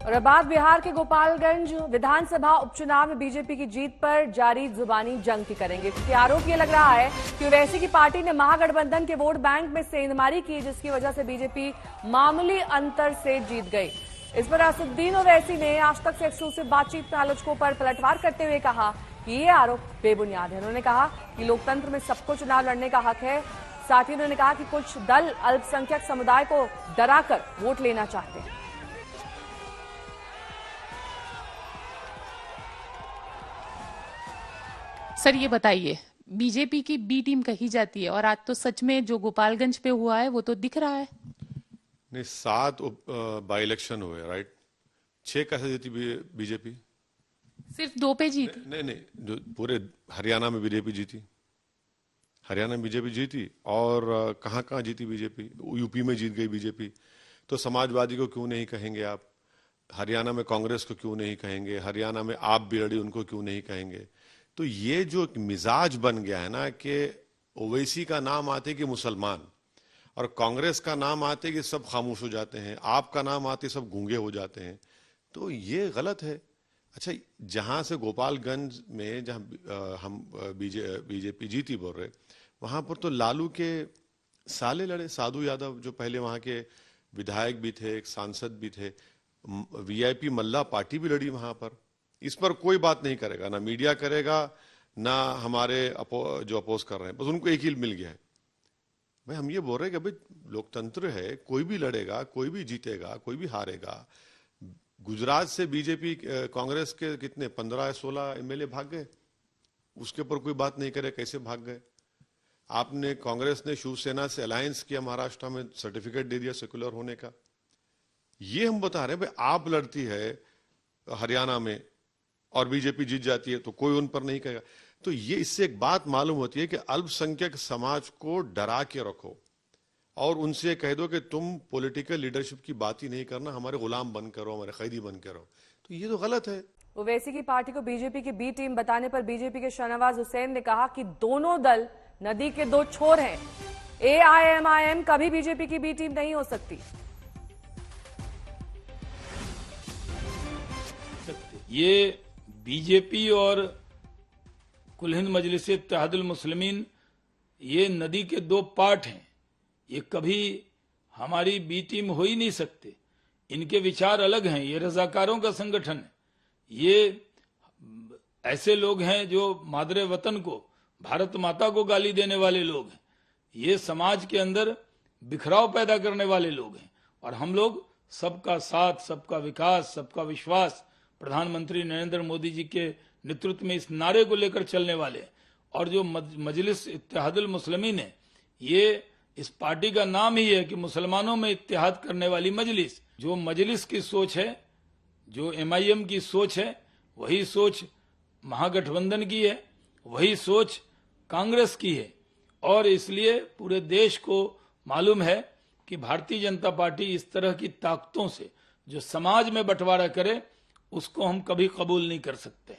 और अब बात बिहार के गोपालगंज विधानसभा उपचुनाव में बीजेपी की जीत पर जारी जुबानी जंग की करेंगे, क्योंकि आरोप ये लग रहा है कि ओवैसी की पार्टी ने महागठबंधन के वोट बैंक में सेंधमारी की, जिसकी वजह से बीजेपी मामूली अंतर से जीत गई। इस पर असदुद्दीन ओवैसी ने आज तक से एक्सक्लूसिव बातचीत में आलोचकों पर पलटवार करते हुए कहा कि ये आरोप बेबुनियाद है। उन्होंने कहा कि लोकतंत्र में सबको चुनाव लड़ने का हक है। साथ ही उन्होंने कहा कि कुछ दल अल्पसंख्यक समुदाय को डराकर वोट लेना चाहते हैं। सर ये बताइए, बीजेपी की बी टीम कही जाती है और आज तो सच में जो गोपालगंज पे हुआ है वो तो दिख रहा है। नहीं, 7 बाई इलेक्शन हुए, राइट? 6 कैसे जीती बीजेपी? सिर्फ 2 पे जीती? नहीं, जो पूरे हरियाणा में बीजेपी जीती, हरियाणा में बीजेपी जीती। और कहाँ कहाँ जीती बीजेपी? यूपी में जीत गई बीजेपी। तो समाजवादी को क्यों नहीं कहेंगे आप? हरियाणा में कांग्रेस को क्यों नहीं कहेंगे? हरियाणा में आप भी लड़ी, उनको क्यों नहीं कहेंगे? तो ये जो मिजाज बन गया है ना कि ओवैसी का नाम आते कि मुसलमान, और कांग्रेस का नाम आते कि सब खामोश हो जाते हैं, आपका नाम आते सब गूंगे हो जाते हैं, तो ये गलत है। अच्छा, जहां से गोपालगंज में जहां हम बीजेपी जीती बोल रहे, वहां पर तो लालू के साले लड़े, साधु यादव, जो पहले वहां के विधायक भी थे, एक सांसद भी थे। वीआईपी मल्ला पार्टी भी लड़ी वहां पर। इस पर कोई बात नहीं करेगा, ना मीडिया करेगा, ना हमारे जो अपोज कर रहे हैं, बस उनको एक ही मिल गया है। भाई हम ये बोल रहे हैं कि भाई लोकतंत्र है, कोई भी लड़ेगा, कोई भी जीतेगा, कोई भी हारेगा। गुजरात से बीजेपी कांग्रेस के कितने 15-16 एमएलए भाग गए, उसके ऊपर कोई बात नहीं करे, कैसे भाग गए? आपने कांग्रेस ने शिवसेना से अलायंस किया, महाराष्ट्र में सर्टिफिकेट दे दिया सेकुलर होने का। ये हम बता रहे हैं भाई, आप लड़ती है हरियाणा में और बीजेपी जीत जाती है तो कोई उन पर नहीं कहेगा। तो ये इससे एक बात मालूम होती है कि अल्पसंख्यक समाज को डरा के रखो और उनसे कह दो कि तुम पॉलिटिकल लीडरशिप की बात ही नहीं करना, हमारे गुलाम बन करो, हमारे कैदी बन करो, तो ये तो गलत है। ओवैसी की पार्टी को बीजेपी की बी टीम बताने पर बीजेपी के शाहनवाज हुसैन ने कहा कि दोनों दल नदी के 2 छोर हैं। एआईएमआईएम कभी बीजेपी की बी टीम नहीं हो सकती। ये बीजेपी और कुल हिंद मजलिस इत्तेहादुल मुस्लिमीन, ये नदी के 2 पार्ट हैं। ये कभी हमारी बी टीम हो ही नहीं सकते। इनके विचार अलग हैं। ये रजाकारों का संगठन है। ये ऐसे लोग हैं जो मादरे वतन को, भारत माता को गाली देने वाले लोग हैं। ये समाज के अंदर बिखराव पैदा करने वाले लोग हैं। और हम लोग सबका साथ, सबका विकास, सबका विश्वास, प्रधानमंत्री नरेंद्र मोदी जी के नेतृत्व में इस नारे को लेकर चलने वाले। और जो मजलिस इत्तेहादुल मुस्लिमीन है, ये इस पार्टी का नाम ही है कि मुसलमानों में इत्तेहाद करने वाली मजलिस। जो मजलिस की सोच है, जो एमआईएम की सोच है, वही सोच महागठबंधन की है, वही सोच कांग्रेस की है। और इसलिए पूरे देश को मालूम है कि भारतीय जनता पार्टी इस तरह की ताकतों से जो समाज में बंटवारा करे, उसको हम कभी कबूल नहीं कर सकते।